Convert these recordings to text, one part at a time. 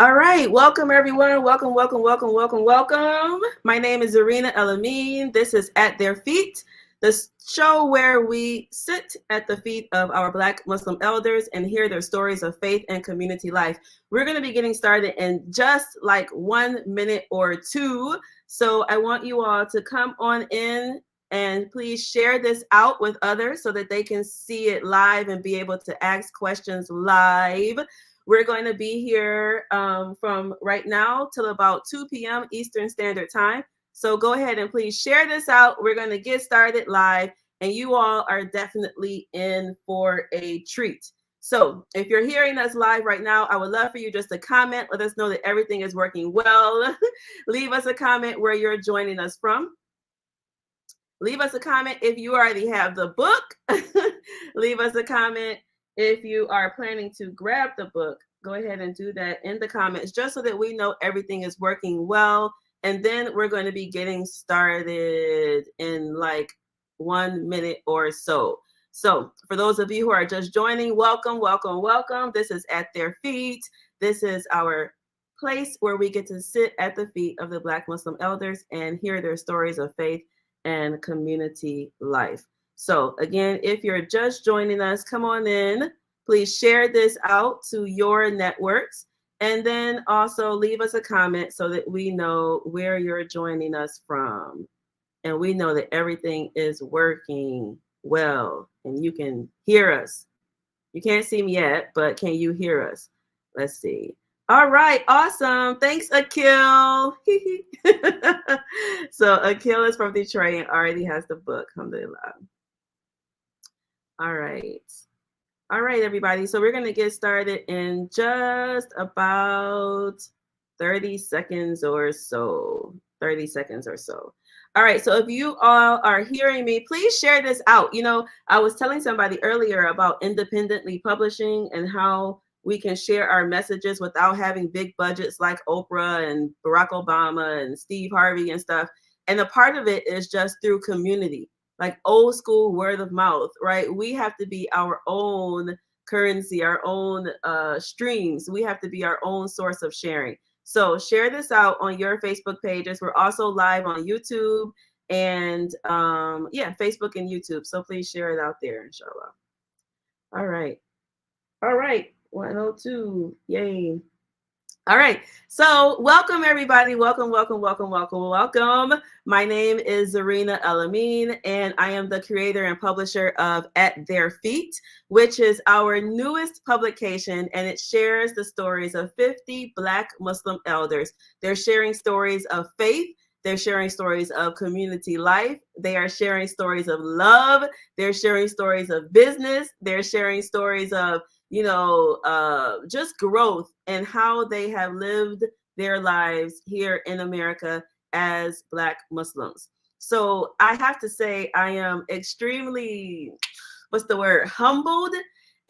All right, welcome everyone. Welcome, welcome, welcome, welcome, welcome. My name is Zarinah El-Amin. This is At Their Feet, the show where we sit at the feet of our Black Muslim elders and hear their stories of faith and community life. We're going to be getting started in just like 1 minute or two. So I want you all to come on in and please share this out with others so that they can see it live and be able to ask questions live. We're going to be here from right now till about 2 p.m. Eastern Standard Time. So go ahead and please share this out. We're going to get started live, and you all are definitely in for a treat. So if you're hearing us live right now, I would love for you just to comment. Let us know that everything is working well. Leave us a comment where you're joining us from. Leave us a comment if you already have the book. Leave us a comment if you are planning to grab the book. Go ahead and do that in the comments just so that we know everything is working well. And then we're going to be getting started in like 1 minute or so. So for those of you who are just joining, welcome, welcome, welcome. This is At Their Feet. This is our place where we get to sit at the feet of the Black Muslim elders and hear their stories of faith and community life. So again, if you're just joining us, come on in. Please share this out to your networks, and then also leave us a comment so that we know where you're joining us from. And we know that everything is working well and you can hear us. You can't see me yet, but can you hear us? Let's see. All right, awesome. Thanks, Akil. So Akil is from Detroit and already has the book. Alhamdulillah. All right. All right, everybody. So we're going to get started in just about 30 seconds or so. 30 seconds or so. All right. So if you all are hearing me, please share this out. You know, I was telling somebody earlier about independently publishing and how we can share our messages without having big budgets like Oprah and Barack Obama and Steve Harvey and stuff. And a part of it is just through community, like old school word of mouth, right? We have to be our own currency, our own streams. We have to be our own source of sharing. So share this out on your Facebook pages. We're also live on YouTube and yeah, Facebook and YouTube. So please share it out there, inshallah. All right. All right. 102. Yay. All right. So welcome, everybody. Welcome, welcome, welcome, welcome, welcome. My name is Zarinah El-Amin, and I am the creator and publisher of At Their Feet, which is our newest publication, and it shares the stories of 50 Black Muslim elders. They're sharing stories of faith. They're sharing stories of community life. They are sharing stories of love. They're sharing stories of business. They're sharing stories of just growth and how they have lived their lives here in America as Black Muslims. So I have to say, I am extremely, humbled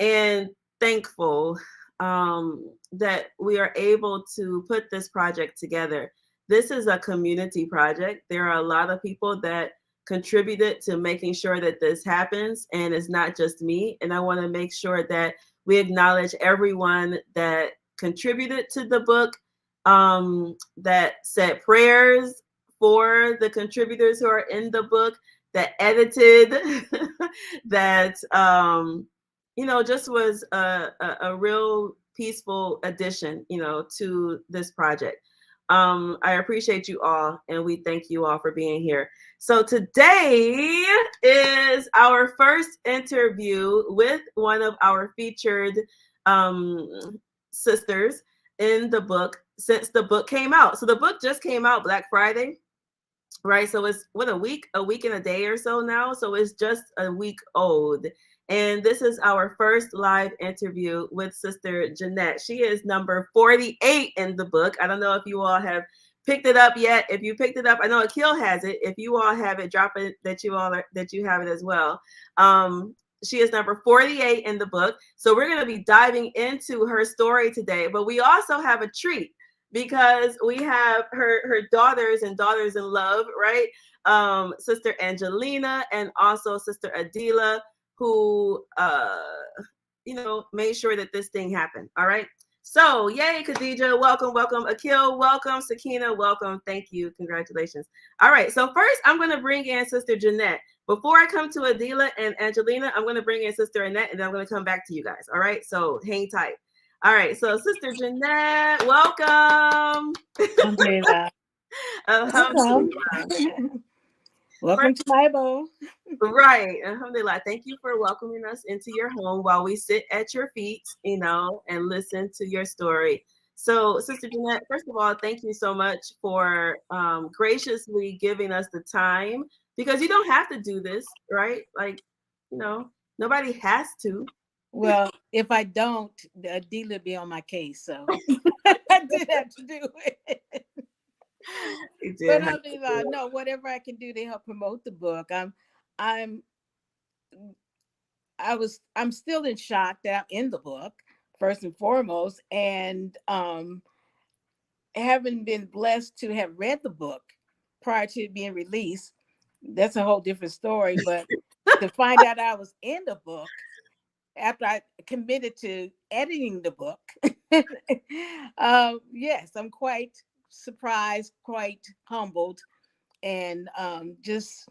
and thankful that we are able to put this project together. This is a community project. There are a lot of people that contributed to making sure that this happens, and it's not just me. And I want to make sure that we acknowledge everyone that contributed to the book, that said prayers for the contributors who are in the book, that edited, that, just was a real peaceful addition, to this project. I appreciate you all, and we thank you all for being here. So today is our first interview with one of our featured sisters in the book since the book came out. So the book just came out Black Friday, right? So it's a week and a day or so now. So it's just a week old. And this is our first live interview with Sister Jeanette. She is number 48 in the book. I don't know if you all have picked it up yet. If you picked it up, I know Akil has it. If you all have it, drop it that you have it as well. She is number 48 in the book. So we're going to be diving into her story today. But we also have a treat because we have her daughters and daughters in love, right? Sister Angelina and also Sister Adeelah, who made sure that this thing happened. All right. So, yay, Khadija, welcome, welcome. Akil, welcome. Sakina, welcome. Thank you. Congratulations. All right, so first I'm going to bring in Sister Jeanette. Before I come to Adeelah and Angelina, I'm going to bring in Sister Annette, and then I'm going to come back to you guys. All right, so hang tight. All right, so Sister Jeanette, welcome. Alhamdulillah. Welcome. Alhamdulillah. Welcome to my abode. Right. Alhamdulillah. Thank you for welcoming us into your home while we sit at your feet, and listen to your story. So, Sister Jeanette, first of all, thank you so much for graciously giving us the time because you don't have to do this, right? Like, nobody has to. Well, if I don't, the dealer be on my case, so I did have to do it. You But did have to do alhamdulillah, it. no, whatever I can do to help promote the book. I'm, I'm still in shock that I'm in the book, first and foremost, and having been blessed to have read the book prior to it being released, that's a whole different story. But to find out I was in the book after I committed to editing the book, yes, I'm quite surprised, quite humbled, and just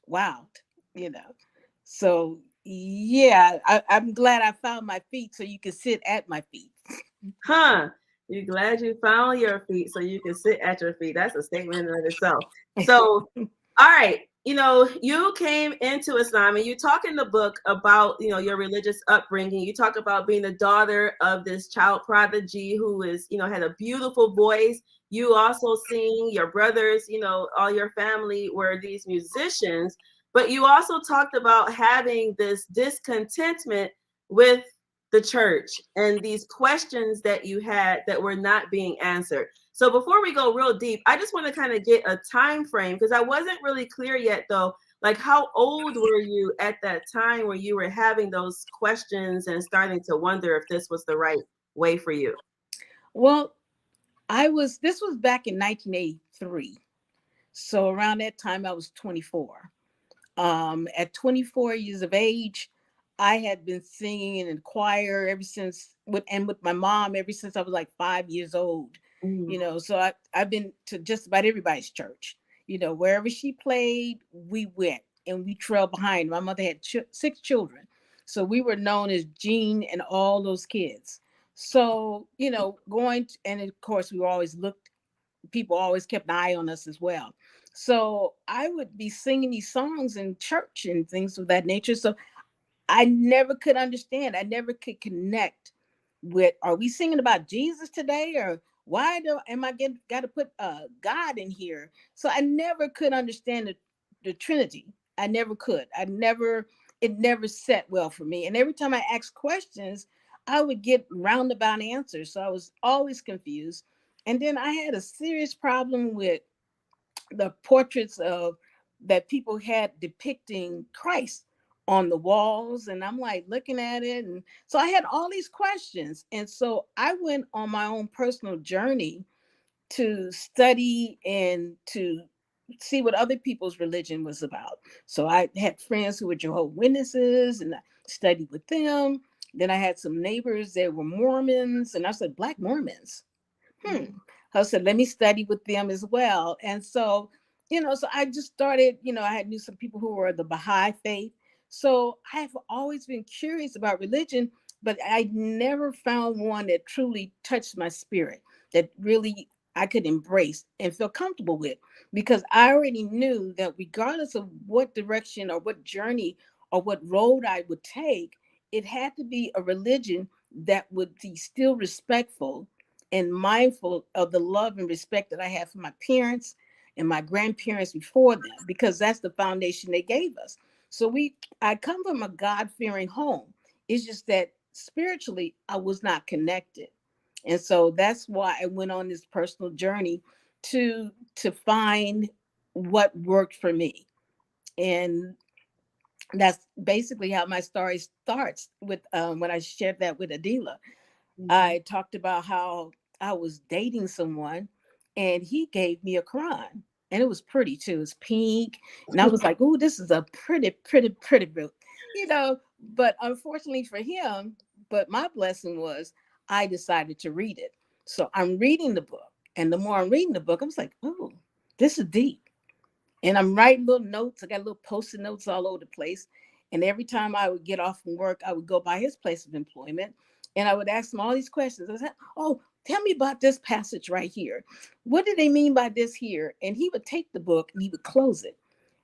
wowed, you know. So yeah, I'm glad I found my feet so you can sit at my feet. Huh. You're glad you found your feet so you can sit at your feet. That's a statement in itself. So, all right. You came into Islam and you talk in the book about, your religious upbringing. You talk about being the daughter of this child prodigy who had a beautiful voice. You also sing, your brothers, all your family were these musicians, but you also talked about having this discontentment with the church and these questions that you had that were not being answered. So before we go real deep, I just want to kind of get a time frame because I wasn't really clear yet though. Like, how old were you at that time where you were having those questions and starting to wonder if this was the right way for you? Well, this was back in 1983. So around that time I was 24. At 24 years of age, I had been singing in a choir ever since with my mom ever since I was like 5 years old. So I've been to just about everybody's church. Wherever she played, we went and we trailed behind. My mother had 6 children. So we were known as Jean and all those kids. So, and of course we were always people always kept an eye on us as well. So I would be singing these songs in church and things of that nature. So I never could understand. I never could connect with, are we singing about Jesus today? Or why am I got to put God in here? So I never could understand the Trinity. I never could. It never set well for me. And every time I asked questions, I would get roundabout answers. So I was always confused. And then I had a serious problem with the portraits of that people had depicting Christ on the walls, and I'm like looking at it, and so I had all these questions, and so I went on my own personal journey to study and to see what other people's religion was about. So I had friends who were Jehovah's Witnesses, and I studied with them. Then I had some neighbors that were Mormons, and I said, Black Mormons. I said, let me study with them as well. And so, so I just started, I had knew some people who were the Baha'i faith. So I've always been curious about religion, but I never found one that truly touched my spirit, that really I could embrace and feel comfortable with, because I already knew that regardless of what direction or what journey or what road I would take, it had to be a religion that would be still respectful and mindful of the love and respect that I have for my parents and my grandparents before them, because that's the foundation they gave us. So I come from a God-fearing home. It's just that spiritually I was not connected. And so that's why I went on this personal journey to find what worked for me. And that's basically how my story starts with when I shared that with Adeelah. I talked about how I was dating someone and he gave me a Quran. And it was pretty too. It was pink. And I was like, oh, this is a pretty, pretty, pretty book. But unfortunately for him, but my blessing was I decided to read it. So I'm reading the book. And the more I'm reading the book, I was like, oh, this is deep. And I'm writing little notes. I got little post-it notes all over the place. And every time I would get off from work, I would go by his place of employment and I would ask him all these questions. I said, oh, tell me about this passage right here. What do they mean by this here? And he would take the book and he would close it.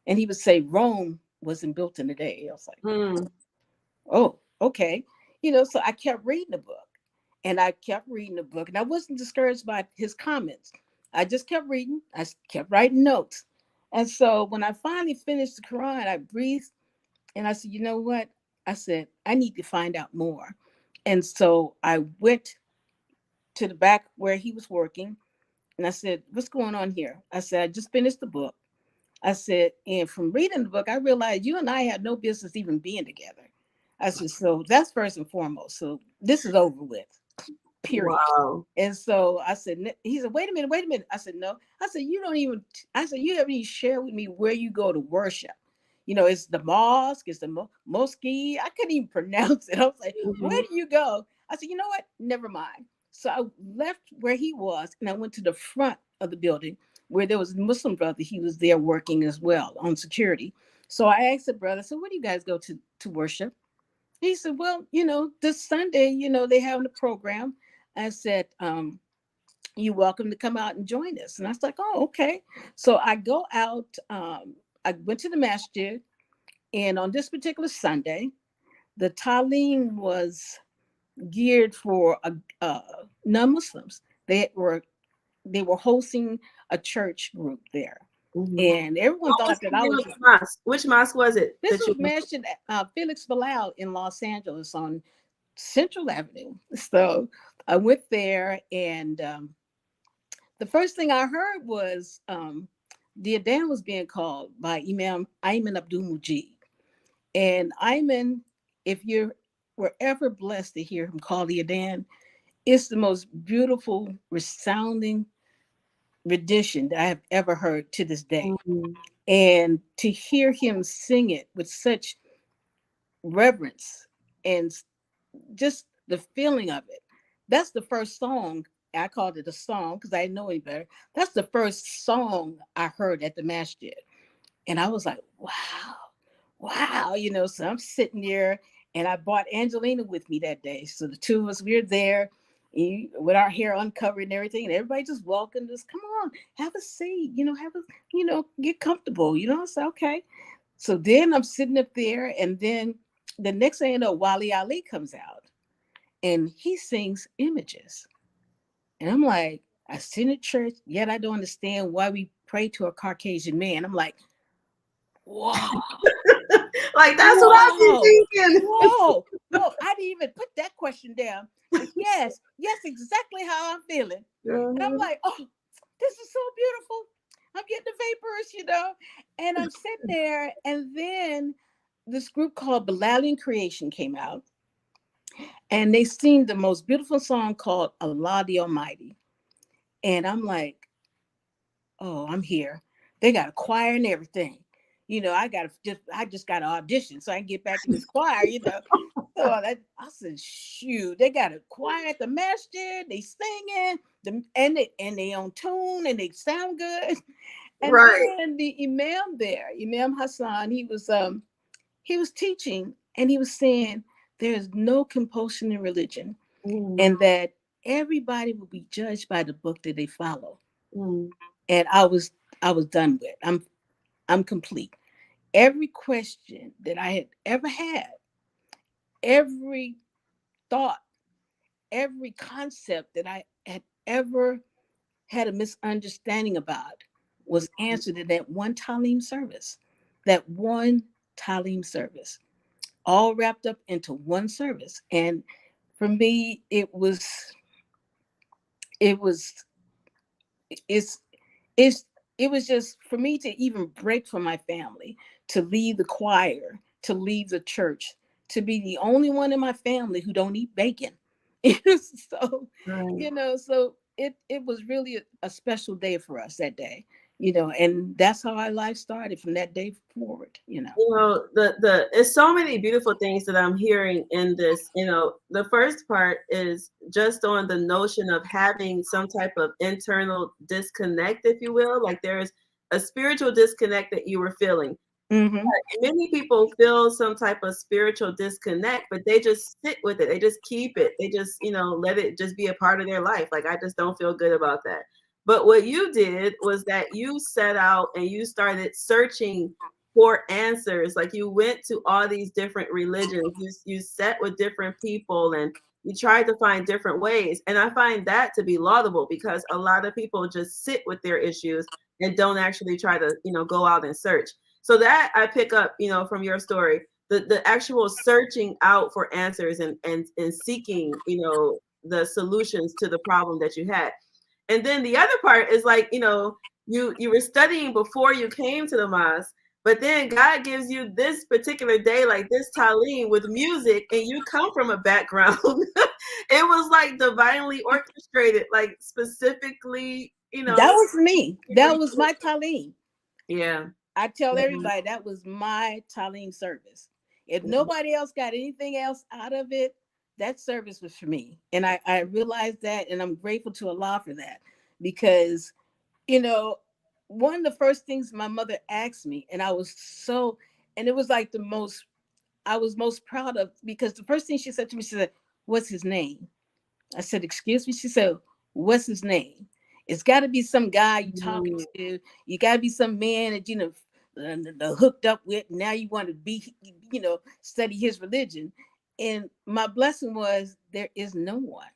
And he would say, Rome wasn't built in a day. I was like, Mm. oh, okay. You know, so I kept reading the book and I kept reading the book and I wasn't discouraged by his comments. I just kept reading. I kept writing notes. And so when I finally finished the Quran, I breathed and I said, you know what? I said, I need to find out more. And so I went to the back where he was working and I said, what's going on here? I said, I just finished the book. I said, and from reading the book, I realized you and I had no business even being together. I said, so that's first and foremost. So this is over with, period. Wow. And so I said, he said, wait a minute. I said, no. I said, I said, you haven't even shared with me where you go to worship. You know, it's the mosque, it's the mosque. I couldn't even pronounce it. I was like, where do you go? I said, you know what? Never mind. So I left where he was and I went to the front of the building where there was a Muslim brother. He was there working as well on security. So I asked the brother, so where do you guys go to worship? He said, well, you know, this Sunday, you know, they have a program. I said, you're welcome to come out and join us. And I was like, oh, okay. So I go out, I went to the masjid, and on this particular Sunday, the talim was geared for non-Muslims. They were hosting a church group there. And everyone What was thought that the I name was. of the mosque? Which mosque was it This that was you went mentioned at Felix Bilal in Los Angeles on Central Avenue. So I went there, and the first thing I heard was the Adhan was being called by Imam Ayman Abdul Mujib. And Ayman, if you were ever blessed to hear him call the Adhan, it's the most beautiful, resounding rendition that I have ever heard to this day. to? And to hear him sing it with such reverence and just the feeling of it. That's the first song. I called it a song because I didn't know any better. That's the first song I heard at the masjid. And I was like, wow, you know, so I'm sitting there and I brought Angelina with me that day. So the two of us, we were there with our hair uncovered and everything. And everybody just welcomed us. Come on, have a seat, you know, get comfortable. You know, I said, okay. So then I'm sitting up there. And then the next thing you know, Wali Ali comes out and he sings Images. And I'm like, I sit in church, yet I don't understand why we pray to a Caucasian man. I'm like, wow, Like that's what I whoa, be thinking. whoa. I didn't even put that question down. But yes, exactly how I'm feeling. And I'm like, oh, this is so beautiful. I'm getting the vapors, you know. And I'm sitting there, and then this group called Bilalian Creation came out, and they sing the most beautiful song called Allah the Almighty. And I'm like, oh, I'm here. They got a choir and everything. You know, I just got to audition so I can get back in this choir, you know. So I said, shoot, they got a choir at the masjid, they singing, and they on tune and they sound good. And Right. then the Imam there, Imam Hassan, he was teaching and he was saying there's no compulsion in religion Mm. and that everybody will be judged by the book that they follow. Mm. And I was done with. I'm complete. Every question that I had ever had, every thought, every concept that I had ever had a misunderstanding about was answered in that one Talim service. That one Talim service, all wrapped up into one service. And for me, it was it's it's it was just for me to even break from my family, to leave the choir, to leave the church, to be the only one in my family who don't eat bacon. So Right. you know, so it was really a special day for us that day. And that's how our life started from that day forward. The it's so many beautiful things that I'm hearing in this. The first part is just on the notion of having some type of internal disconnect, if you will. Like there's a spiritual disconnect that you were feeling. Mm-hmm. Many people feel some type of spiritual disconnect, but they just sit with it. They just keep it. They just, let it just be a part of their life. Like, I just don't feel good about that. But what you did was that you set out and you started searching for answers. Like you went to all these different religions. You sat with different people and you tried to find different ways. And I find that to be laudable because a lot of people just sit with their issues and don't actually try to, go out and search. So that I pick up, from your story, the actual searching out for answers and seeking, the solutions to the problem that you had. And then the other part is like, you were studying before you came to the mosque, but then God gives you this particular day, like this talim with music, and you come from a background. It was like divinely orchestrated, like specifically, That was me. That was my talim. Yeah. I tell everybody that was my talim service. If nobody else got anything else out of it, that service was for me. And I realized that, and I'm grateful to Allah for that. Because, one of the first things my mother asked me, and and it was like I was most proud of, because the first thing she said to me, she said, "What's his name?" I said, "Excuse me?" She said, "What's his name?" It's got to be some guy you talking to. You got to be some man that, hooked up with. Now you want to be, study his religion. And my blessing was there is no one.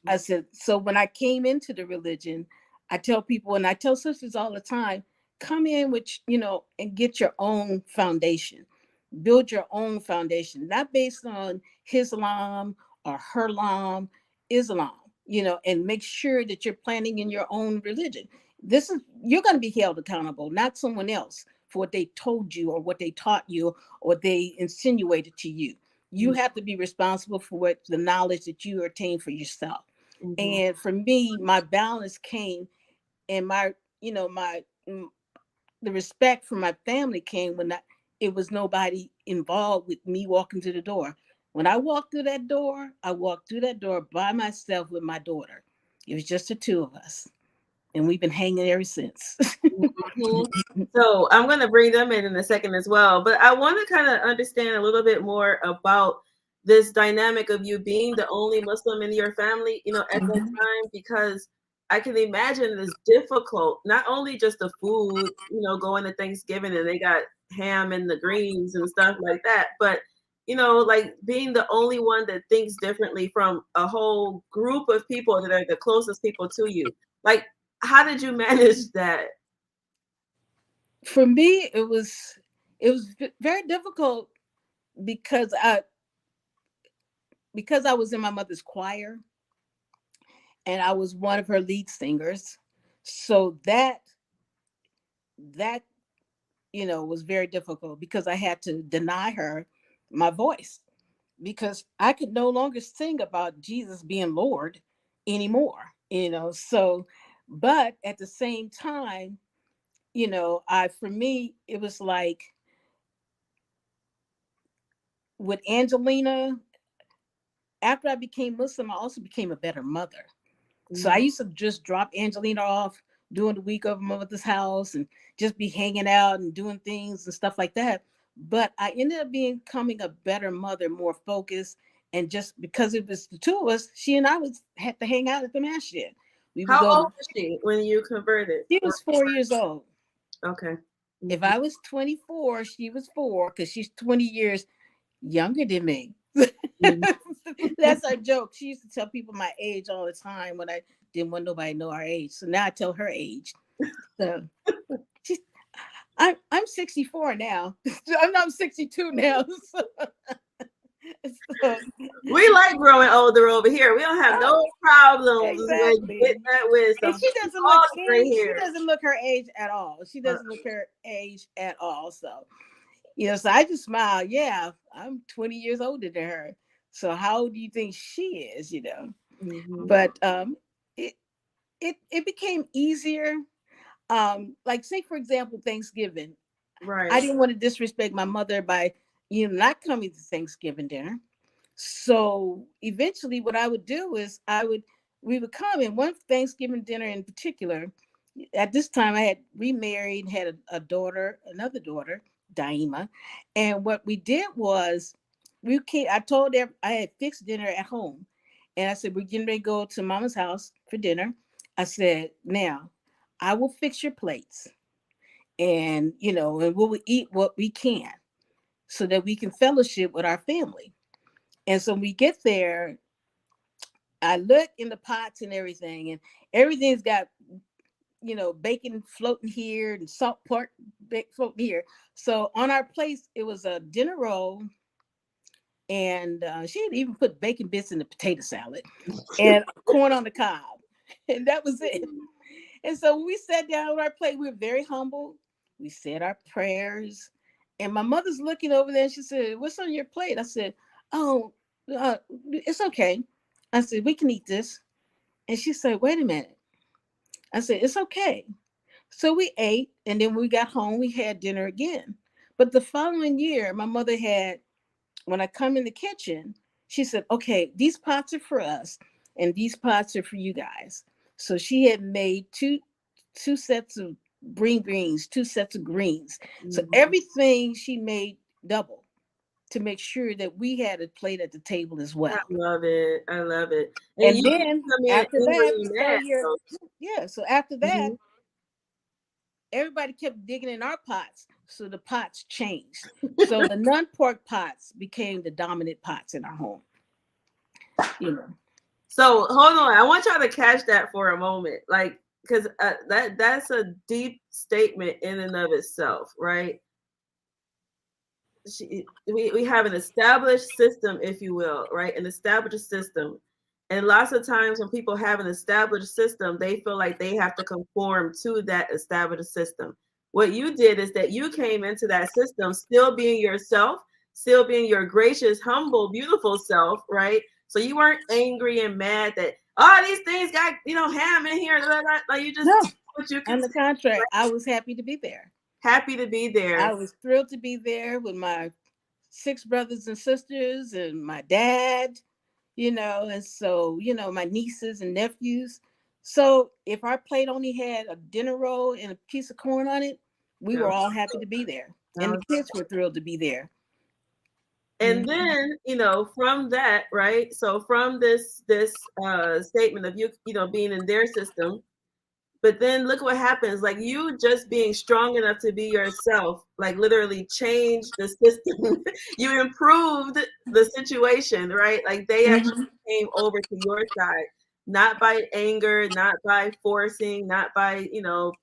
I said, so when I came into the religion, I tell people, and I tell sisters all the time, come in with, and get your own foundation. Build your own foundation, not based on Islam or Herlam, Islam, and make sure that you're planning in your own religion. You're going to be held accountable, not someone else for what they told you or what they taught you or they insinuated to you. You have to be responsible for what the knowledge that you attain for yourself. And for me, my balance came, and the respect for my family came when it was nobody involved with me walking through the door. When I walked through that door, I walked through that door by myself with my daughter. It was just the two of us, and we've been hanging ever since. So I'm going to bring them in a second as well, but I want to kind of understand a little bit more about this dynamic of you being the only Muslim in your family, at that time, because I can imagine it's difficult, not only just the food, going to Thanksgiving and they got ham and the greens and stuff like that, but like being the only one that thinks differently from a whole group of people that are the closest people to you. Like, how did you manage that? For me, it was very difficult because I was in my mother's choir and I was one of her lead singers. So that was very difficult because I had to deny her my voice, because I could no longer sing about Jesus being Lord anymore. So, but at the same time, for me, it was like with Angelina, after I became Muslim, I also became a better mother. So I used to just drop Angelina off during the week over my mother's house and just be hanging out and doing things and stuff like that. But I ended up becoming a better mother, more focused. And just because it was the two of us, she and I had to hang out at the masjid. We would How go. old was she when you converted? She was 4 years old. Okay. If I was 24, she was 4, because she's 20 years younger than me. That's our joke. She used to tell people my age all the time when I didn't want nobody to know our age. So now I tell her age. So she's I'm 64 now. I'm 62 now. So, We like growing older over here. We don't have no problems with getting that wisdom. And she doesn't look her age at all. She doesn't look her age at all. So, so I just smile. Yeah, I'm 20 years older than her. So how old do you think she is? But it became easier. Like say for example, Thanksgiving. I Right. didn't want to disrespect my mother by, not coming to Thanksgiving dinner. So eventually what I would do is we would come, and one Thanksgiving dinner in particular, at this time I had remarried, had a daughter, another daughter, Daima. And what we did was I told them I had fixed dinner at home. And I said, we're getting ready to go to mama's house for dinner. I said, now I will fix your plates, and and we will eat what we can so that we can fellowship with our family. And so when we get there, I look in the pots and everything, and everything's got, bacon floating here and salt pork floating here. So on our plates, it was a dinner roll, and she had even put bacon bits in the potato salad and corn on the cob. And that was it. And so when we sat down on our plate, we were very humble. We said our prayers. And my mother's looking over there, and she said, "What's on your plate?" I said, "Oh, it's okay." I said, "We can eat this." And she said, "Wait a minute." I said, "It's okay." So we ate, and then when we got home, we had dinner again. But the following year, my mother had, when I come in the kitchen, she said, "Okay, these pots are for us, and these pots are for you guys." So she had made two sets of green greens, two sets of greens. So Mhm. everything she made double to make sure that we had a plate at the table as I well. love it. I love it. And And you didn't then come in after that, angry and so mad. you're, So, yeah, so after that, mhm. everybody kept digging in our pots. So the pots changed. So the non-pork pots became the dominant pots in our home, you know. So hold on. I want y'all to catch that for a moment. Like, because that's a deep statement in and of itself, right? We have an established system, if you will, right? An established system. And lots of times when people have an established system, they feel like they have to conform to that established system. What you did is that you came into that system still being yourself, still being your gracious, humble, beautiful self, right? So you weren't angry and mad that, oh, these things got, ham in here. Blah, blah. Like you just No, what you on can the see, contrary, right? I was happy to be there. Happy to be I there. was thrilled to be there with my six brothers and sisters and my dad, and so, my nieces and nephews. So if our plate only had a dinner roll and a piece of corn on it, we were Yeah. all happy to be there. And the kids were thrilled to be there. And then, from that, right? So from this statement of you being in their system, but then look what happens. Like you just being strong enough to be yourself, like literally changed the system. You improved the situation, right? Like they actually Mhm. came over to your side, not by anger, not by forcing, not by,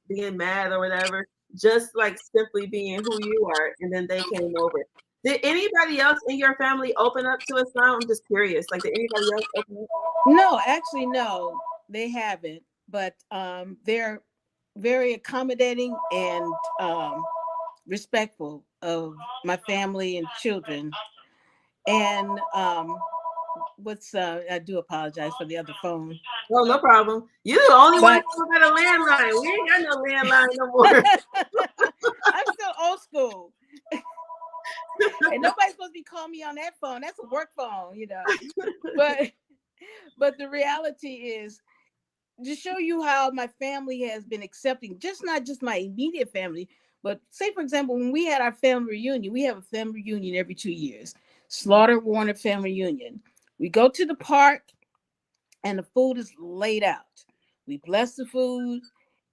being mad or whatever, just like simply being who you are. And then they came over. Did anybody else in your family open up to Islam? I'm just curious. Like, did anybody else open up? No, actually, no, they haven't. But they're very accommodating and respectful of my family and children. And I do apologize for the other phone, Oh, no problem. You the only one but who got a landline. We ain't got no landline no more. I'm still old school. And nobody's supposed to be calling me on that phone. That's a work phone. But the reality is, to show you how my family has been accepting, just not just my immediate family, but say for example, when we had our family reunion, we have a family reunion every 2 years. Slaughter Warner family reunion. We go to the park and the food is laid out. We bless the food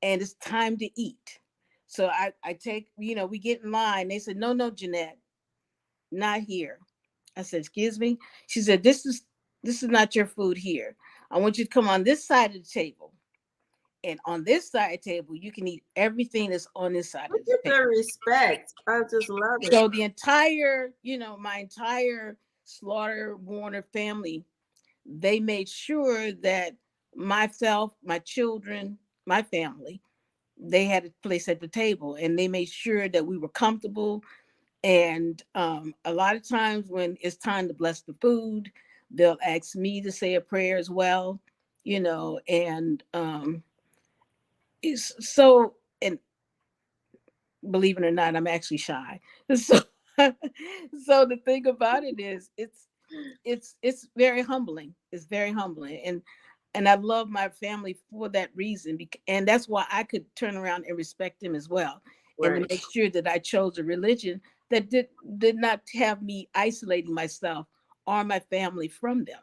and it's time to eat. So I take, we get in line. They said, no, Jeanette, not here. I said, excuse me. She said, this is not your food here. I want you to come on this side of the table. And on this side table, you can eat everything that's on this side Look of the at the table. respect. I just love it. So the entire, my entire Slaughter Warner family, they made sure that myself, my children, my family, they had a place at the table, and they made sure that we were comfortable. And a lot of times when it's time to bless the food, they'll ask me to say a prayer as well, and so and believe it or not, I'm actually shy. So, so the thing about it is, it's very humbling. It's very humbling, and I love my family for that reason. And that's why I could turn around and respect them as well, and to Right. make sure that I chose a religion that did not have me isolating myself or my family from them.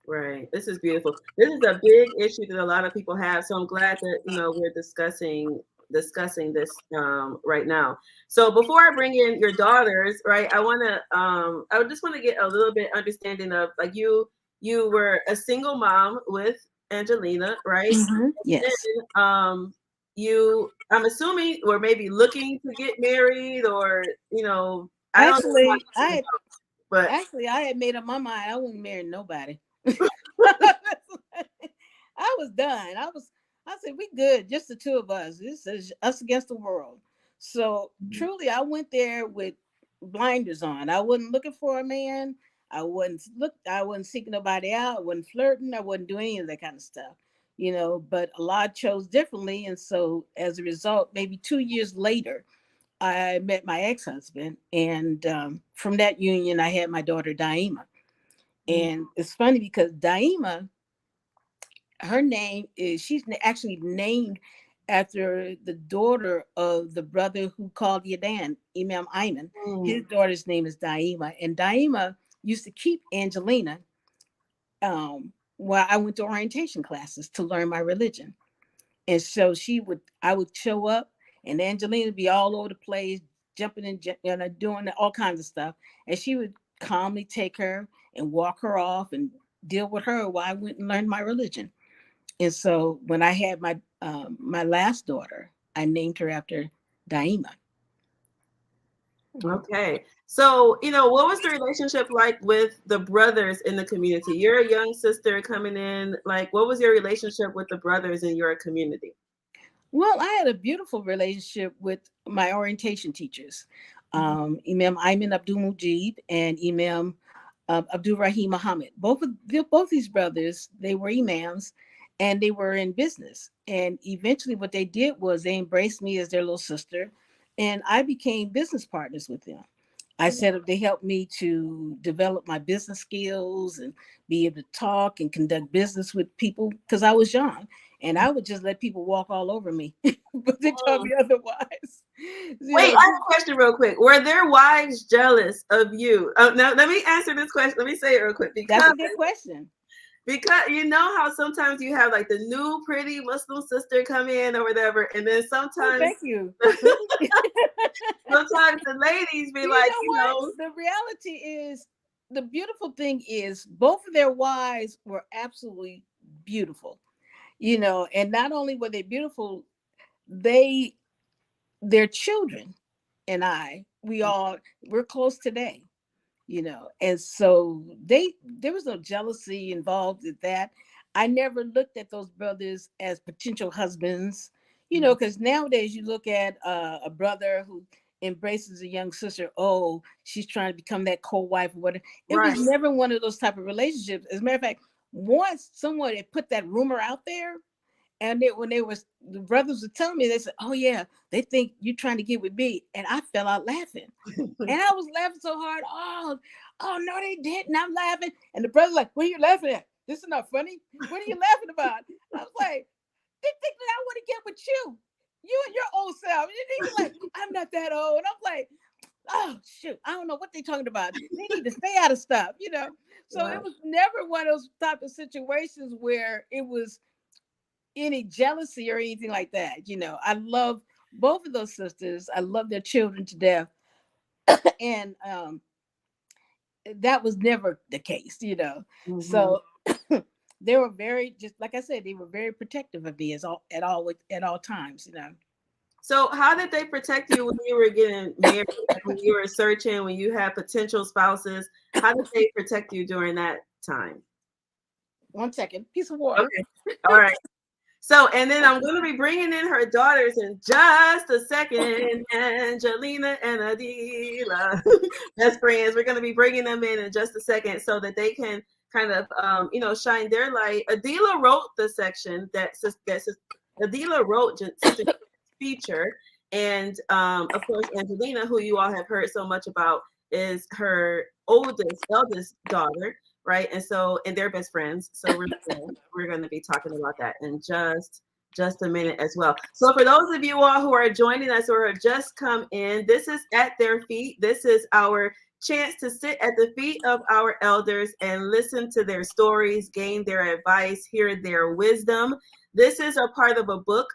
Right. This is beautiful. This is a big issue that a lot of people have. So I'm glad that we're discussing this right now. So before I bring in your daughters, right, I would just want to get a little bit understanding of like you were a single mom with Angelina, right? Yes. And you I'm assuming were maybe looking to get married or I don't know how Actually, this is, but I had made up my mind I wouldn't marry nobody. I was done. I said, we good, just the two of us. This is us against the world. So truly I went there with blinders on. I wasn't looking for a man. I wasn't seeking nobody out. I wasn't flirting. I wasn't doing any of that kind of stuff. But a lot chose differently. And so as a result, maybe 2 years later, I met my ex-husband. And from that union, I had my daughter, Daima. And it's funny because Daima, her name is, she's actually named after the daughter of the brother who called Yadan, Imam Ayman. His daughter's name is Daima. And Daima used to keep Angelina while I went to orientation classes to learn my religion. And so I would show up and Angelina would be all over the place, jumping and doing all kinds of stuff. And she would calmly take her and walk her off and deal with her while I went and learned my religion. And so when I had my last daughter, I named her after Daima. Okay. So, what was the relationship like with the brothers in the community? You're a young sister coming in. Like, what was your relationship with the brothers in your community? Well, I had a beautiful relationship with my orientation teachers, Imam Ayman Abdul Mujib and Imam Abdul Rahim Muhammad. Both these brothers, they were imams, and they were in business. And eventually, what they did was they embraced me as their little sister, and I became business partners with them. I set up, they helped me to develop my business skills and be able to talk and conduct business with people because I was young and I would just let people walk all over me, but they taught me otherwise. Wait, I have a question real quick. Were their wives jealous of you? Now, let me answer this question. Let me say it real quick That's a good question. Because you know how sometimes you have like the new pretty Muslim sister come in or whatever, and then sometimes thank you. sometimes the ladies be The reality is, the beautiful thing is both of their wives were absolutely beautiful, and not only were they beautiful, their children and we're close today, and so there was no jealousy involved with that. I never looked at those brothers as potential husbands, because nowadays you look at a brother who embraces a young sister, oh, she's trying to become that co-wife or whatever. It right. was never one of those type of relationships. As a matter of fact, once someone had put that rumor out there, and the brothers would tell me, they said, oh yeah, they think you're trying to get with me. And I fell out laughing. And I was laughing so hard. Oh no, they didn't. I'm laughing. And the brother's like, what are you laughing at? This is not funny. What are you laughing about? I was like, they think that I want to get with you. You and your old self. And they be like, I'm not that old. And I'm like, oh shoot, I don't know what they're talking about. They need to stay out of stuff, So Right. It was never one of those type of situations where it was any jealousy or anything like that. I love both of those sisters. I love their children to death. And that was never the case, Mm-hmm. So they were very, just like I said, they were very protective of me at all times. So how did they protect you when you were getting married, like when you were searching, when you had potential spouses? How did they protect you during that time? 1 second, piece of water. Okay. All right. So, and then I'm going to be bringing in her daughters in just a second, Angelina and Adeelah, best friends. We're going to be bringing them in just a second so that they can kind of, shine their light. Adeelah wrote the section Adeelah wrote, feature. And of course, Angelina, who you all have heard so much about, is her eldest daughter, right? And so, and they're best friends. So we're going to be talking about that in just a minute as well. So for those of you all who are joining us or have just come in, this is At Their Feet. This is our chance to sit at the feet of our elders and listen to their stories, gain their advice, hear their wisdom. This is a part of a book,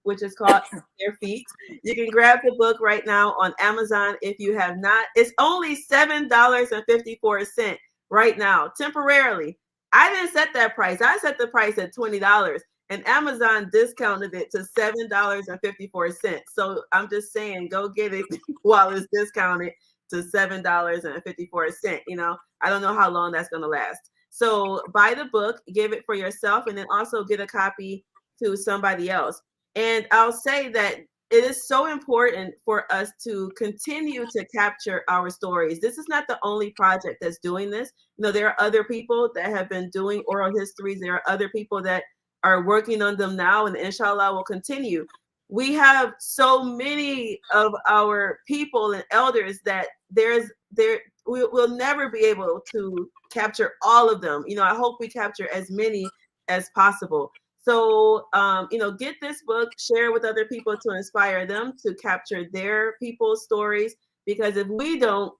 which is called Their Feet. You can grab the book right now on Amazon if you have not. It's only $7.54 right now, temporarily. I didn't set that price. I set the price at $20, and Amazon discounted it to $7.54. So I'm just saying, go get it while it's discounted to $7.54. You know, I don't know how long that's going to last. So buy the book, give it for yourself, and then also get a copy to somebody else. And I'll say that it is so important for us to continue to capture our stories. This is not the only project that's doing this. You know, there are other people that have been doing oral histories. There are other people that are working on them now, and inshallah will continue. We have so many of our people and elders that we'll never be able to capture all of them. You know, I hope we capture as many as possible. So, you know, get this book, share with other people to inspire them to capture their people's stories, because if we don't,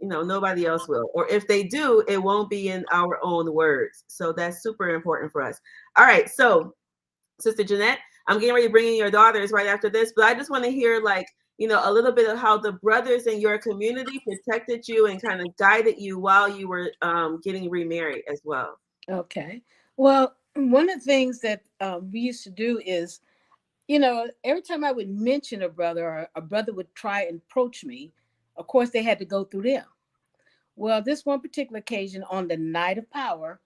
you know, nobody else will. Or if they do, it won't be in our own words. So that's super important for us. All right. So, Sister Jeanette, I'm getting ready to bring in your daughters right after this, but I just want to hear, like, you know, a little bit of how the brothers in your community protected you and kind of guided you while you were getting remarried as well. Okay. Well, one of the things that we used to do is, you know, every time I would mention a brother or a brother would try and approach me, of course, they had to go through them. Well, this one particular occasion on the Night of Power,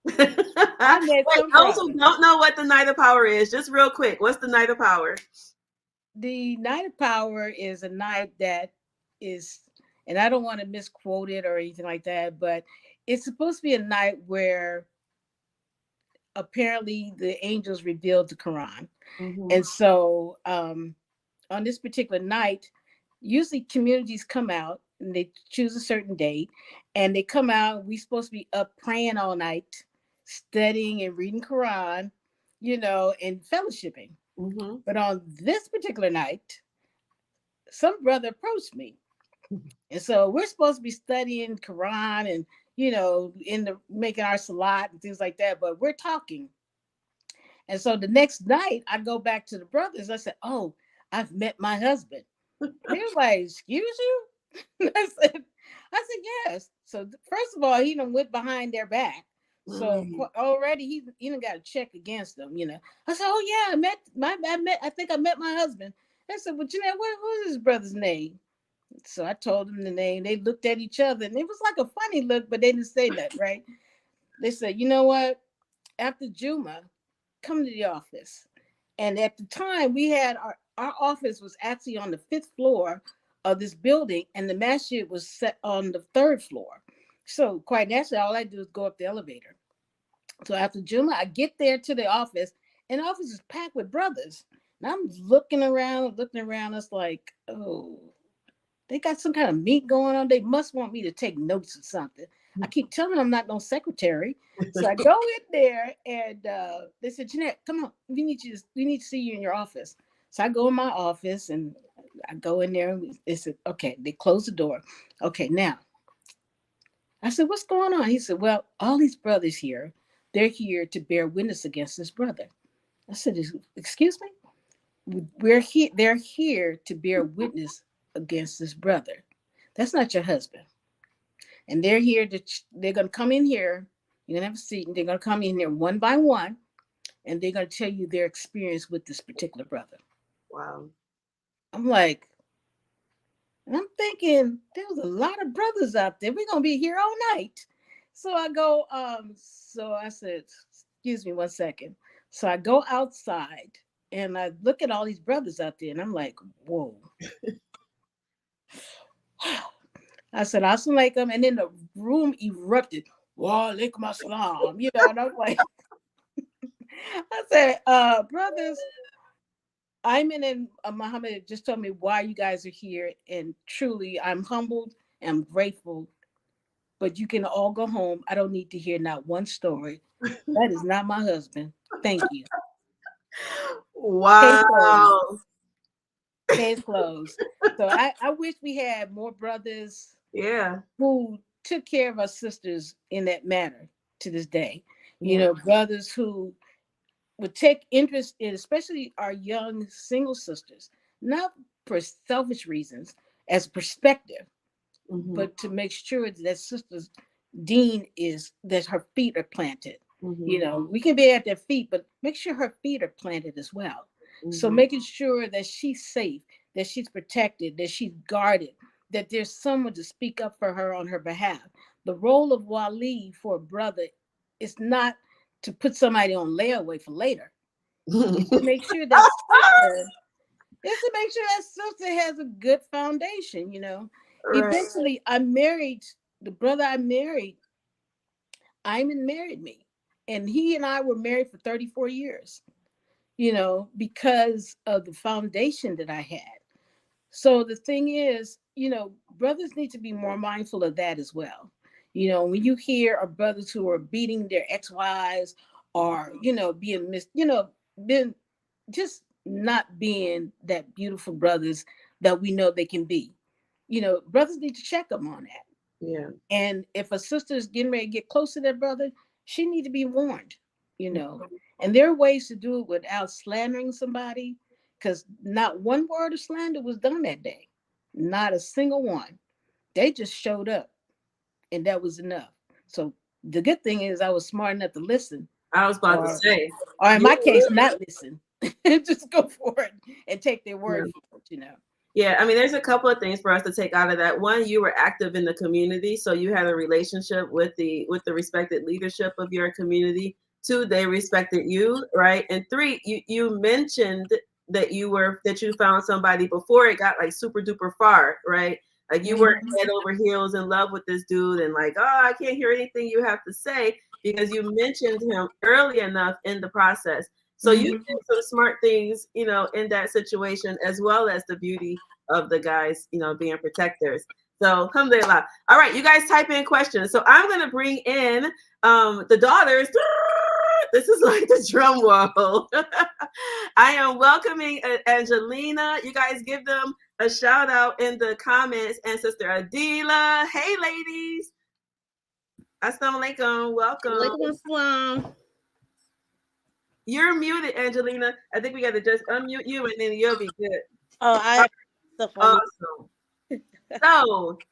I met Wait, some those brother. who don't know what the Night of Power is, just real quick, what's the Night of Power? The Night of Power is a night that is, and I don't want to misquote it or anything like that, but it's supposed to be a night where apparently the angels revealed the Quran. Mm-hmm. And so on this particular night, usually communities come out and they choose a certain date and they come out. We're supposed to be up praying all night, studying and reading Quran, you know, and fellowshipping. Mm-hmm. But on this particular night, some brother approached me. And so we're supposed to be studying Quran and, you know, in the making our salat and things like that, but we're talking. And so the next night I go back to the brothers. I said, "Oh, I've met my husband." And he was like, "Excuse you?" I said, "Yes." So first of all, he done went behind their back. So already he done got a check against them, you know. I said, "Oh yeah, I think I met my husband." I said, "Well, you know, what is his brother's name?" So I told them the name. They looked at each other and it was like a funny look, but they didn't say nothing, right? They said, "You know what? After Juma, come to the office." And at the time, we had our office was actually on the 5th floor of this building, and the masjid was set on the 3rd floor. So quite naturally, all I do is go up the elevator. So after Juma, I get there to the office, and the office is packed with brothers. And I'm looking around. It's like, oh, they got some kind of meet going on. They must want me to take notes or something. I keep telling them I'm not no secretary. So I go in there and they said, "Jeanette, come on. We need to see you in your office." So I go in my office and I go in there and they said, "Okay," they close the door. "Okay, now." I said, "What's going on?" He said, "Well, all these brothers here, they're here to bear witness against this brother." I said, "Excuse me?" They're here to bear witness against this brother. That's not your husband. And they're going to come in here. You're going to have a seat and they're going to come in here one by one. And they're going to tell you their experience with this particular brother. Wow. I'm like, and I'm thinking there's a lot of brothers out there. We're going to be here all night. So I go, so I said, "Excuse me one second." So I go outside and I look at all these brothers out there and I'm like, whoa. I said, "Assalamu alaikum," and then the room erupted. "Wa alaikum assalam," you know, and I was like, I said, "Brothers, Ayman and Muhammad just told me why you guys are here, and truly, I'm humbled and grateful. But you can all go home. I don't need to hear not one story. That is not my husband. Thank you. Case closed. Wow. Case closed. So I wish we had more brothers Yeah. who took care of our sisters in that manner to this day. You Yeah. know, brothers who would take interest in, especially our young single sisters, not for selfish reasons, as perspective, Mm-hmm. but to make sure that sister's dean is that her feet are planted. You Mm-hmm. know, we can be at their feet, but make sure her feet are planted as well. So Mm-hmm. making sure that she's safe, that she's protected, that she's guarded, that there's someone to speak up for her on her behalf. The role of wali for a brother is not to put somebody on layaway for later. It's to make sure that sister, it's to make sure that sister has a good foundation, you know. Right. Eventually, I married the brother I married. Iman married me, and he and I were married for 34 years, you know, because of the foundation that I had. So the thing is, you know, brothers need to be more mindful of that as well. You know, when you hear of brothers who are beating their ex-wives or, you know, being you know, been just not being that beautiful brothers that we know they can be. You know, brothers need to check them on that. Yeah. And if a sister is getting ready to get close to their brother, she need to be warned, you know. And there are ways to do it without slandering somebody, because not one word of slander was done that day. Not a single one. They just showed up, and that was enough. So the good thing is I was smart enough to listen, I was about to or say. or in You my case, not listen. Just go for it and take their yeah. word for it, you know. Yeah, I mean, there's a couple of things for us to take out of that. One, you were active in the community, so you had a relationship with the respected leadership of your community. Two, they respected you, right? And three, you mentioned that you found somebody before it got like super duper far, right? Like you were Mhm. head over heels in love with this dude, and like, oh, I can't hear anything you have to say because you mentioned him early enough in the process. So you Mhm. did some smart things, you know, in that situation, as well as the beauty of the guys, you know, being protectors. So alhamdulillah. All right, you guys type in questions. So I'm gonna bring in the daughters. This is like the drum roll. I am welcoming Angelina. You guys give them a shout out in the comments. And Sister Adeelah. Hey ladies. Assalamu alaikum. Welcome. Walaikum assalam. You're muted, Angelina. I think we got to just unmute you and then you'll be good. Oh, I have stuff on me. Awesome. So,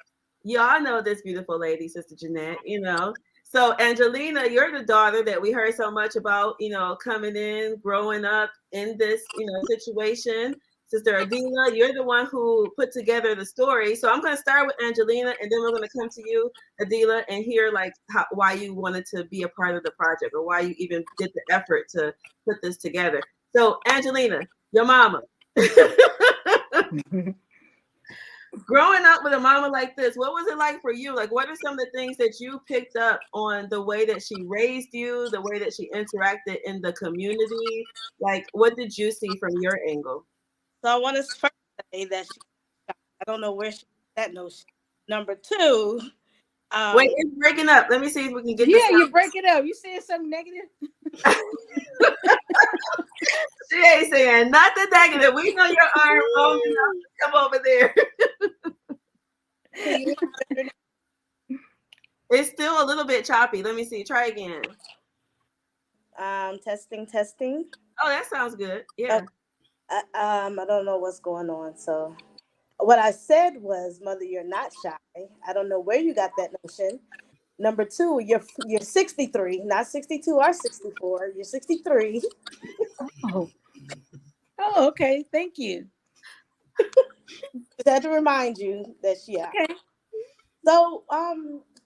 y'all know this beautiful lady, Sister Jeanette, you know. So, Angelina, you're the daughter that we heard so much about, you know, coming in, growing up in this, you know, situation. Sister Adeelah, you're the one who put together the story. So I'm going to start with Angelina, and then we're going to come to you, Adeelah, and hear like why you wanted to be a part of the project or why you even did the effort to put this together. So Angelina, your mama. Growing up with a mama like this, what was it like for you? Like, what are some of the things that you picked up on the way that she raised you, the way that she interacted in the community? Like, what did you see from your angle? So I want to first say that I don't know where she got that notion. Number two, Wait, it's breaking up. Let me see if we can get this Yeah, you break it up. You saying something negative? out. She ain't saying nothing negative. We know your arm long enough to come over there. can you hear me better It's still a little bit choppy. Let me see. Try again. now? Testing. Oh, that sounds good. Yeah. Okay. I don't know what's going on. So what I said was, Mother, you're not shy. I don't know where you got that notion. Number two, you're 63, not 62 or 64. You're 63. Oh, oh, okay. Thank you. Just had to remind you that yeah. Okay. So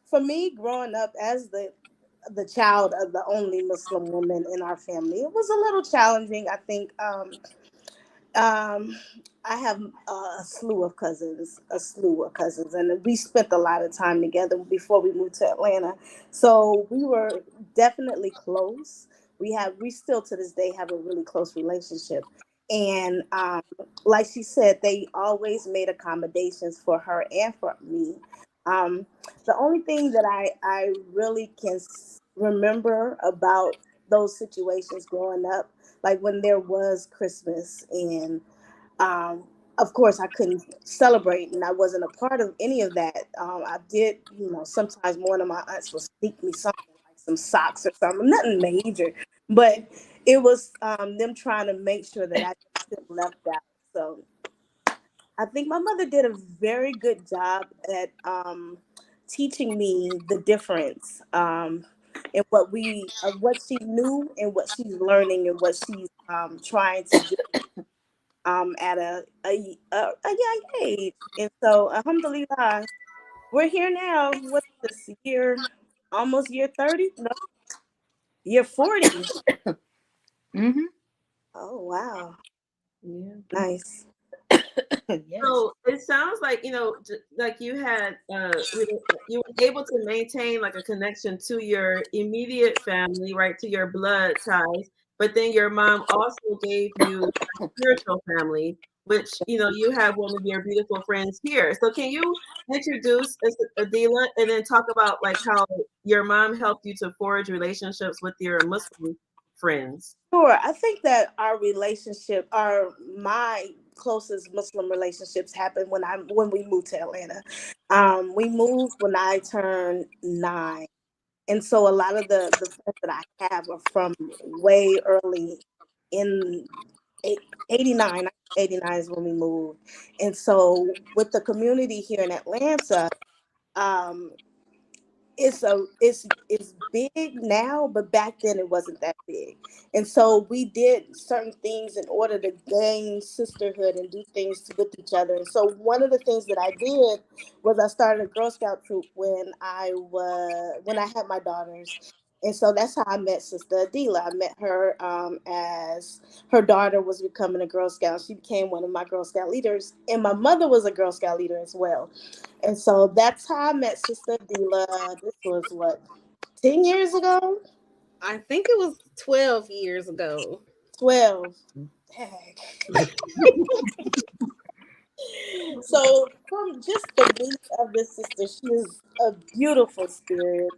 for me, growing up as the child of the only Muslim woman in our family, it was a little challenging. I think um, I have a slew of cousins, and we spent a lot of time together before we moved to Atlanta. So we were definitely close. We still to this day have a really close relationship. And like she said, they always made accommodations for her and for me. Um, the only thing that I really can remember about those situations growing up, like when there was Christmas and um, of course I couldn't celebrate and I wasn't a part of any of that. I did, sometimes one of my aunts would sneak me something like some socks or something, nothing major, but it was them trying to make sure that I didn't feel left out. So I think my mother did a very good job at teaching me the difference in what she knew and what she's learning and what she's trying to do at a young age. And so, alhamdulillah, we're here now. What's this year? Almost year 30? No, year 40. Mm-hmm. Oh, wow. Yeah. Nice. Yes. So it sounds like, like you had, you were able to maintain like a connection to your immediate family, right, to your blood ties. But then your mom also gave you a spiritual family, which, you have one of your beautiful friends here. So can you introduce us, Adeelah, and then talk about like how your mom helped you to forge relationships with your Muslim friends? Sure. I think that my closest Muslim relationships happened when we moved to Atlanta. We moved when I turned 9. And so a lot of the friends that I have are from way early in 89. 89 is when we moved. And so with the community here in Atlanta, um, it's big now, but back then it wasn't that big. And so we did certain things in order to gain sisterhood and do things with each other. And so one of the things that I did was I started a Girl Scout troop when I had my daughters. And so that's how I met Sister Adeelah. I met her as her daughter was becoming a Girl Scout. She became one of my Girl Scout leaders, and my mother was a Girl Scout leader as well. And so that's how I met Sister Adeelah. This was what, 10 years ago? I think it was 12 years ago. 12. Heck. So from just the meat of this sister, she is a beautiful spirit.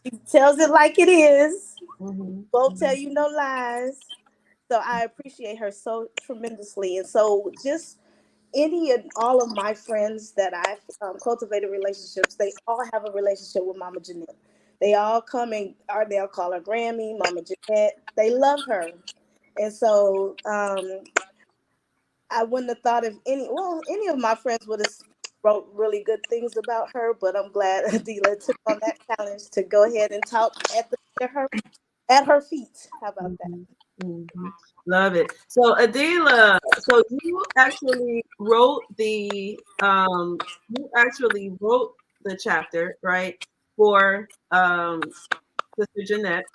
She tells it like it is. Won't tell you no lies. So I appreciate her so tremendously. And so just any and all of my friends that I've cultivated relationships, they all have a relationship with Mama Jeanette. They all come or they'll call her Grammy, Mama Jeanette. They love her. And so I wouldn't have thought of any of my friends would have wrote really good things about her, but I'm glad Adeelah took on that challenge to go ahead and talk at her feet. How about that? Mm-hmm. Love it. So Adeelah, so you actually wrote the chapter, right, for Sister Jeanette.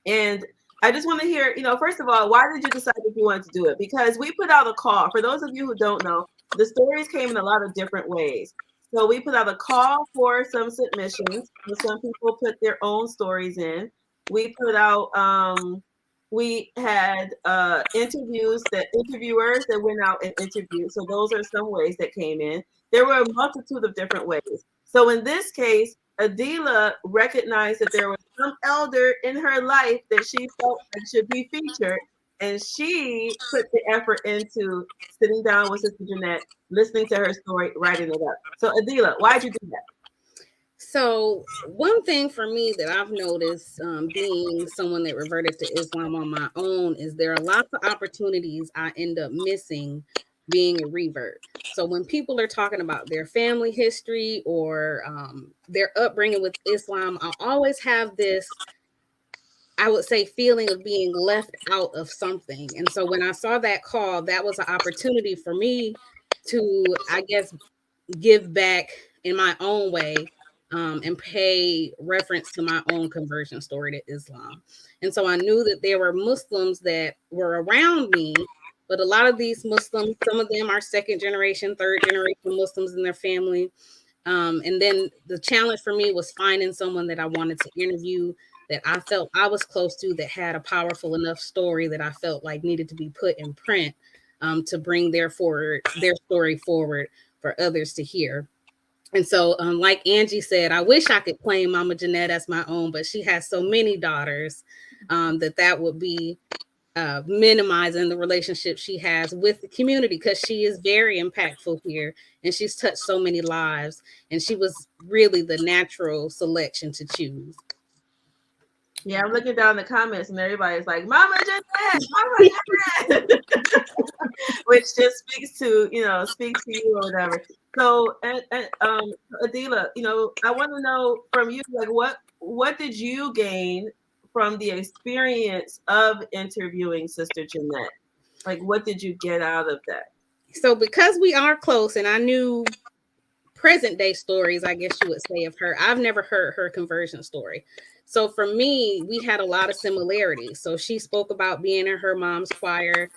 And I just want to hear, first of all, why did you decide that you wanted to do it? Because we put out a call. For those of you who don't know, the stories came in a lot of different ways. So we put out a call for some submissions. Some people put their own stories in. We put out, we had interviewers that went out and interviewed. So those are some ways that came in. There were a multitude of different ways. So in this case, Adeelah recognized that there was some elder in her life that she felt that should be featured, and she put the effort into sitting down with Sister Jeanette, listening to her story, writing it up. So Adeelah, why did you do that? So one thing for me that I've noticed, being someone that reverted to Islam on my own, is there are lots of opportunities I end up missing being a revert. So when people are talking about their family history or their upbringing with Islam, I always have this, I would say, feeling of being left out of something. And so when I saw that call, that was an opportunity for me to, I guess, give back in my own way, and pay reference to my own conversion story to Islam. And so I knew that there were Muslims that were around me, but a lot of these Muslims, some of them are second generation, third generation Muslims in their family. And then the challenge for me was finding someone that I wanted to interview that I felt I was close to that had a powerful enough story that I felt like needed to be put in print to bring their story forward for others to hear. And so, like Angie said, I wish I could claim Mama Jeanette as my own, but she has so many daughters that would be minimizing the relationship she has with the community, because she is very impactful here and she's touched so many lives, and she was really the natural selection to choose. Yeah, I'm looking down the comments and everybody's like, Mama Jeanette, Mama Jeanette, which just speaks to you or whatever. So, and Adeelah, I want to know from you, like, what did you gain from the experience of interviewing Sister Jeanette? Like, what did you get out of that? So, because we are close, and I knew present day stories, I guess you would say, of her, I've never heard her conversion story. So for me, we had a lot of similarities. So she spoke about being in her mom's choir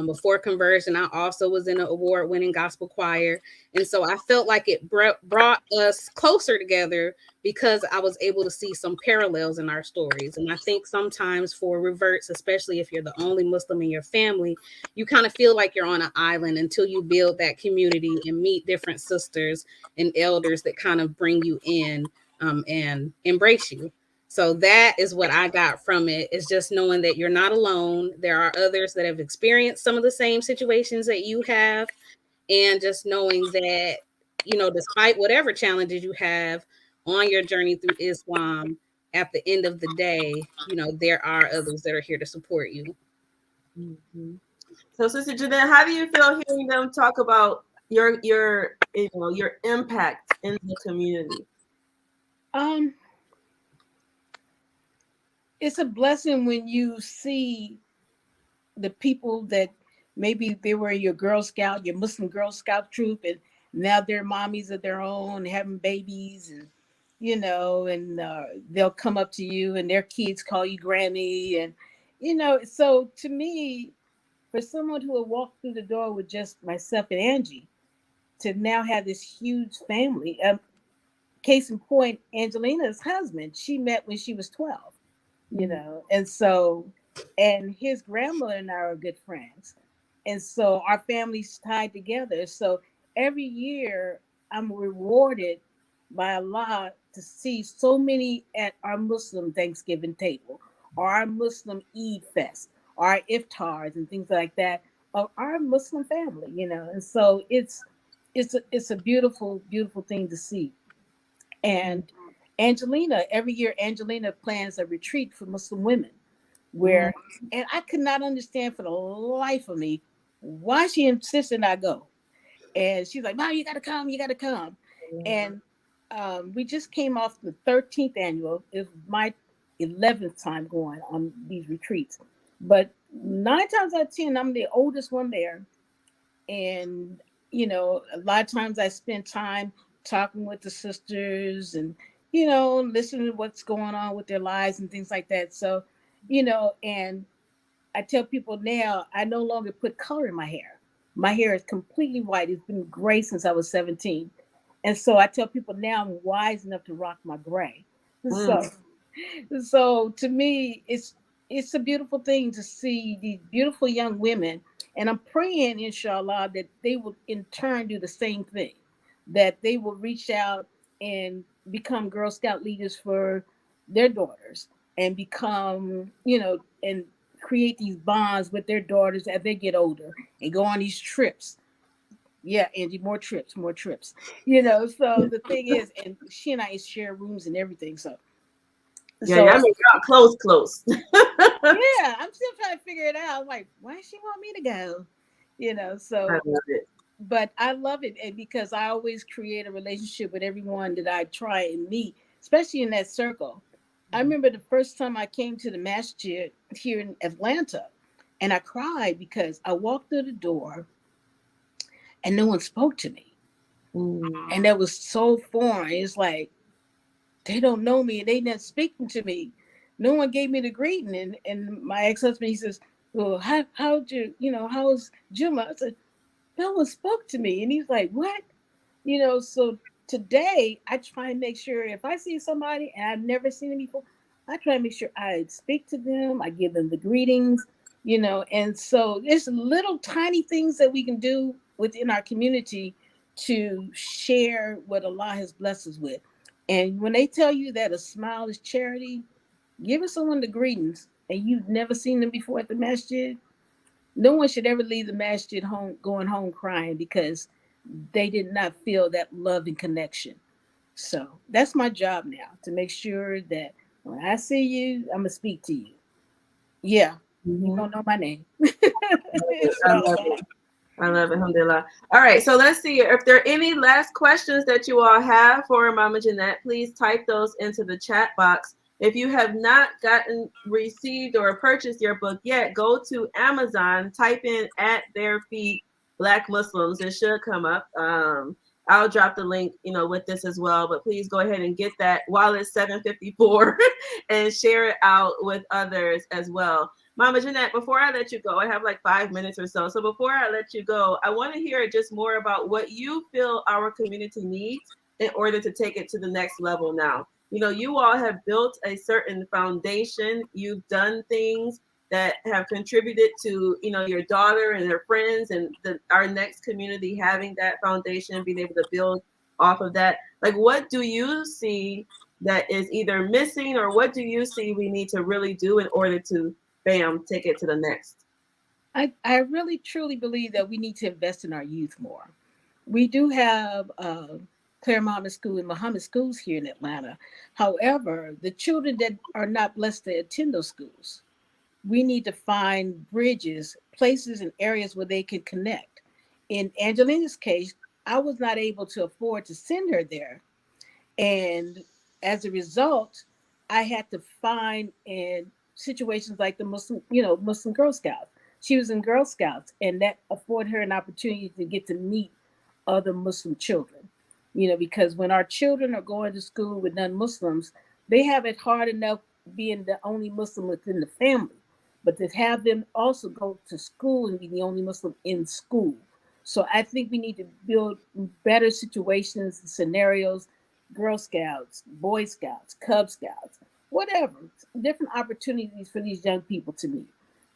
before conversion. I also was in an award-winning gospel choir. And so I felt like it brought us closer together because I was able to see some parallels in our stories. And I think sometimes for reverts, especially if you're the only Muslim in your family, you kind of feel like you're on an island until you build that community and meet different sisters and elders that kind of bring you in and embrace you. So that is what I got from it, is just knowing that you're not alone. There are others that have experienced some of the same situations that you have. And just knowing that, despite whatever challenges you have on your journey through Islam, at the end of the day, there are others that are here to support you. Mm-hmm. So, Sister Jeanette, how do you feel hearing them talk about your impact in the community? It's a blessing when you see the people that maybe they were your Muslim Girl Scout troop, and now they're mommies of their own, having babies, and they'll come up to you, and their kids call you Granny, and So to me, for someone who had walked through the door with just myself and Angie, to now have this huge family. Case in point, Angelina's husband, she met when she was 12. And his grandmother and I are good friends, and so our families tied together. So every year I'm rewarded by Allah to see so many at our Muslim Thanksgiving table, or our Muslim Eid fest, or our iftars and things like that of our Muslim family. And so it's a beautiful thing to see. And every year Angelina plans a retreat for Muslim women, where, and I could not understand for the life of me why she insisted I go. And she's like, Mom, you got to come, you got to come. And we just came off the 13th annual. It was my 11th time going on these retreats. But 9 times out of 10, I'm the oldest one there. And, a lot of times I spend time talking with the sisters and, listening to what's going on with their lives and things like that. So, and I tell people now, I no longer put color in my hair. My hair is completely white. It's been gray since I was 17. And so I tell people now I'm wise enough to rock my gray. So to me, it's a beautiful thing to see these beautiful young women. And I'm praying, inshallah, that they will in turn do the same thing, that they will reach out and become Girl Scout leaders for their daughters, and become, and create these bonds with their daughters as they get older and go on these trips. Yeah, Angie, more trips. So the thing is, and she and I share rooms and everything. Yeah, I mean, y'all close. Yeah, I'm still trying to figure it out. I'm like, why does she want me to go? I love it. But I love it, and because I always create a relationship with everyone that I try and meet, especially in that circle. I remember the first time I came to the masjid here in Atlanta, and I cried because I walked through the door and no one spoke to me. And that was so foreign. It's like, they don't know me and they not speaking to me. No one gave me the greeting. And my ex-husband, he says, well, how's Juma? I said, no one spoke to me. And he's like, what? So today I try and make sure if I see somebody and I've never seen them before, I try to make sure I speak to them, I give them the greetings, and so there's little tiny things that we can do within our community to share what Allah has blessed us with. And when they tell you that a smile is charity, giving someone the greetings and you've never seen them before at the masjid, no one should ever leave the masjid home going home crying because they did not feel that love and connection. So that's my job now, to make sure that when I see you, I'm gonna speak to you. Yeah, you Mhm. don't know my name. I love it. I love it. Alhamdulillah. All right. So let's see. If there are any last questions that you all have for Mama Jeanette, please type those into the chat box. If you have not received or purchased your book yet, go to Amazon, type in At Their Feet Black Muslims. It should come up. I'll drop the link, with this as well. But please go ahead and get that while it's 7:54 and share it out with others as well. Mama Jeanette, before I let you go, I have like 5 minutes or so. So before I let you go, I want to hear just more about what you feel our community needs in order to take it to the next level now. You all have built a certain foundation. You've done things that have contributed to, your daughter and her friends and our next community having that foundation, being able to build off of that. Like, what do you see that is either missing, or what do you see we need to really do in order to take it to the next? I really truly believe that we need to invest in our youth more. We do have Claire Muhammad School and Muhammad schools here in Atlanta. However, the children that are not blessed to attend those schools, we need to find bridges, places, and areas where they can connect. In Angelina's case, I was not able to afford to send her there. And as a result, I had to find in situations like the Muslim Girl Scouts. She was in Girl Scouts, and that afforded her an opportunity to get to meet other Muslim children. Because when our children are going to school with non-Muslims, they have it hard enough being the only Muslim within the family. But to have them also go to school and be the only Muslim in school. So I think we need to build better situations and scenarios. Girl Scouts, Boy Scouts, Cub Scouts, whatever, different opportunities for these young people to meet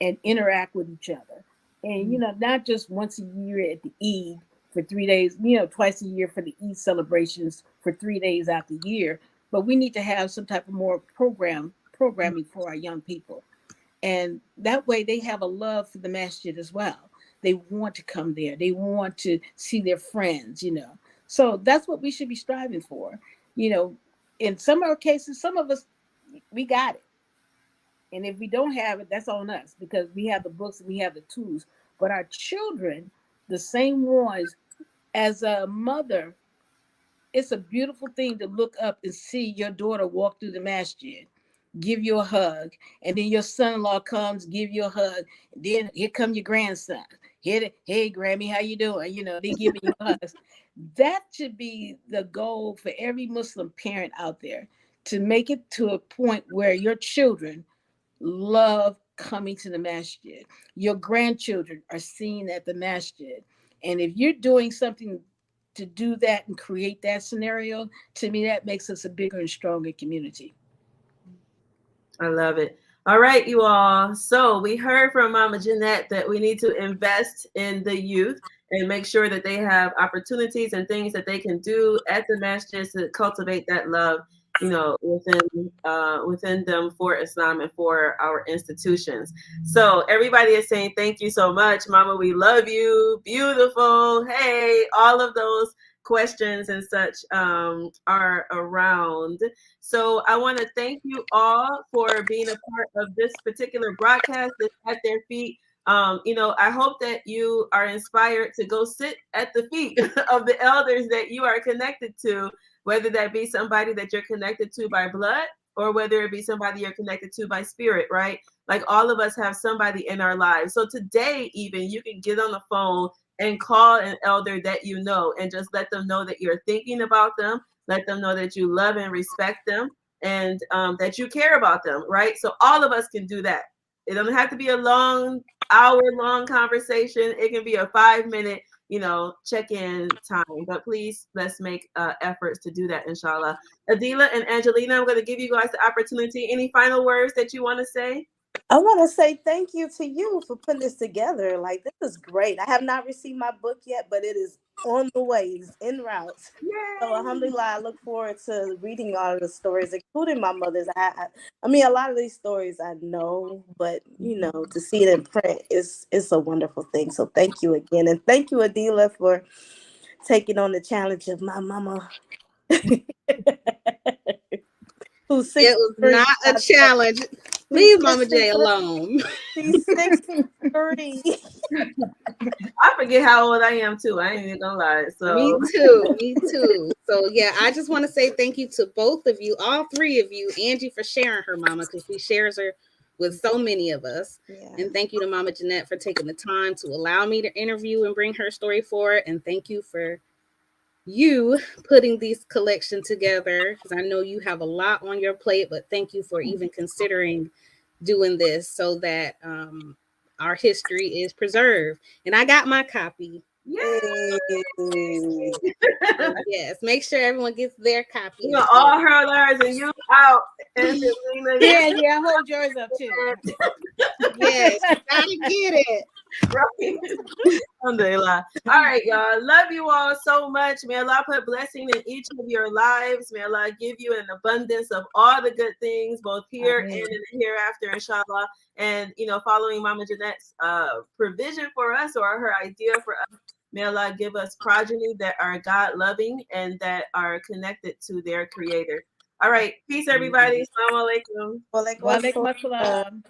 and interact with each other. And, not just once a year at the Eid for 3 days, twice a year for the Eid celebrations for 3 days out the year, but we need to have some type of more programming for our young people. And that way they have a love for the masjid as well. They want to come there. They want to see their friends. So that's what we should be striving for. In some of our cases, some of us, we got it. And if we don't have it, that's on us because we have the books and we have the tools. But our children, the same ones, as a mother, it's a beautiful thing to look up and see your daughter walk through the masjid, give you a hug, and then your son-in-law comes, give you a hug. And then here come your grandson. Hey, Grammy, how you doing? They giving you hugs. That should be the goal for every Muslim parent out there, to make it to a point where your children love coming to the masjid. Your grandchildren are seen at the masjid. And if you're doing something to do that and create that scenario, to me, that makes us a bigger and stronger community. I love it. All right, you all. So we heard from Mama Jeanette that we need to invest in the youth and make sure that they have opportunities and things that they can do at the masjid to cultivate that love, within them for Islam and for our institutions. So everybody is saying thank you so much, Mama. We love you. Beautiful. Hey, all of those questions and such are around. So I want to thank you all for being a part of this particular broadcast that's At Their Feet. I hope that you are inspired to go sit at the feet of the elders that you are connected to, whether that be somebody that you're connected to by blood or whether it be somebody you're connected to by spirit, right? Like all of us have somebody in our lives. So today, even you can get on the phone and call an elder that you know and just let them know that you're thinking about them. Let them know that you love and respect them and that you care about them, right? So all of us can do that. It doesn't have to be a long, hour-long conversation. It can be a 5-minute check-in time. But please, let's make efforts to do that, inshallah. Adeelah and Angelina, I'm going to give you guys the opportunity. Any final words that you want to say? I want to say thank you to you for putting this together. Like, this is great. I have not received my book yet, but it is on the way. It's en route. So, alhamdulillah, I look forward to reading all of the stories, including my mother's. I mean, a lot of these stories I know, but, to see it in print is a wonderful thing. So, thank you again. And thank you, Adeelah, for taking on the challenge of my mama. Who's 63. It was not a challenge. Leave Mama J alone. She's 63. I forget how old I am too. I ain't even gonna lie. So Me too. So yeah, I just want to say thank you to both of you, all three of you. Angie for sharing her mama, because she shares her with so many of us. Yeah. And thank you to Mama Jeanette for taking the time to allow me to interview and bring her story forward. And thank you for you putting these collection together, because I know you have a lot on your plate, but thank you for even considering doing this so that our history is preserved. And I got my copy. Yay! Yes, make sure everyone gets their copy. All hurl ours and you out. Yeah, hold yours up too. Yes, gotta get it. Right. Alhamdulillah. All right, y'all. Love you all so much. May Allah put blessing in each of your lives. May Allah give you an abundance of all the good things, both here and in the hereafter, inshallah. And following Mama Jeanette's provision for us, or her idea for us, may Allah give us progeny that are God loving and that are connected to their creator. All right. Peace, everybody. Assalamu alaikum. Wa alaikum assalam.